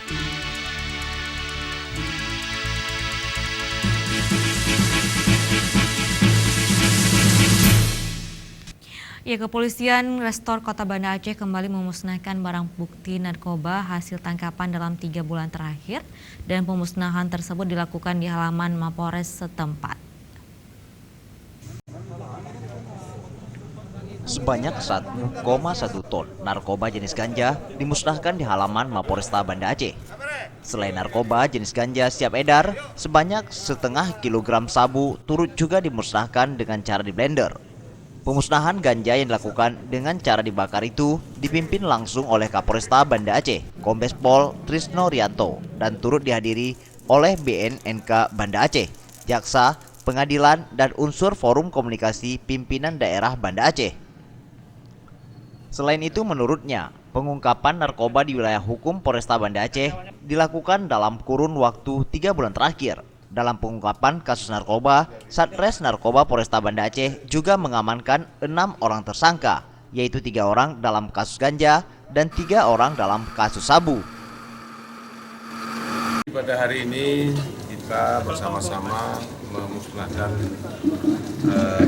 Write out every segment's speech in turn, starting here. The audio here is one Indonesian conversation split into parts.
Ya, Kepolisian Restor Kota Banda Aceh kembali memusnahkan barang bukti narkoba hasil tangkapan dalam 3 bulan terakhir, dan pemusnahan tersebut dilakukan di halaman Mapores setempat. Sebanyak 1,1 ton narkoba jenis ganja dimusnahkan di halaman Mapolresta Banda Aceh. Selain narkoba jenis ganja siap edar, sebanyak 0,5 kilogram sabu turut juga dimusnahkan dengan cara di blender. Pemusnahan ganja yang dilakukan dengan cara dibakar itu dipimpin langsung oleh Kapolresta Banda Aceh, Kombes Pol Trisno Rianto, dan turut dihadiri oleh BNNK Banda Aceh, jaksa, pengadilan, dan unsur forum komunikasi pimpinan daerah Banda Aceh. Selain itu, menurutnya, pengungkapan narkoba di wilayah hukum Polresta Banda Aceh dilakukan dalam kurun waktu 3 bulan terakhir. Dalam pengungkapan kasus narkoba, Satres Narkoba Polresta Banda Aceh juga mengamankan 6 orang tersangka, yaitu 3 orang dalam kasus ganja dan 3 orang dalam kasus sabu. Pada hari ini kita bersama-sama memusnahkan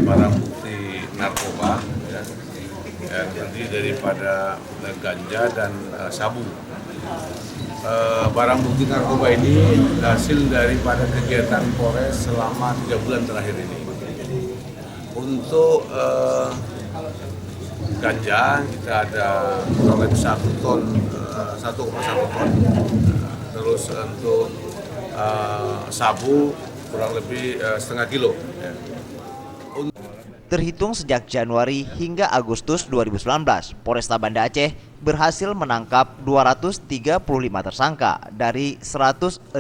barang bukti narkoba, yang terdiri daripada ganja dan sabu. Barang bukti narkoba ini hasil daripada kegiatan Polres selama 3 bulan terakhir ini. Untuk ganja kita ada kurang lebih 1,1 ton. Terus untuk sabu kurang lebih setengah kilo. Terhitung sejak Januari hingga Agustus 2019, Polresta Banda Aceh berhasil menangkap 235 tersangka dari 166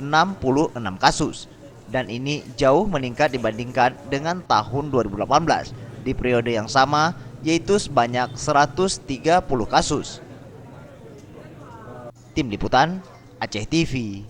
kasus. Dan ini jauh meningkat dibandingkan dengan tahun 2018 di periode yang sama, yaitu sebanyak 130 kasus. Tim Liputan Aceh TV.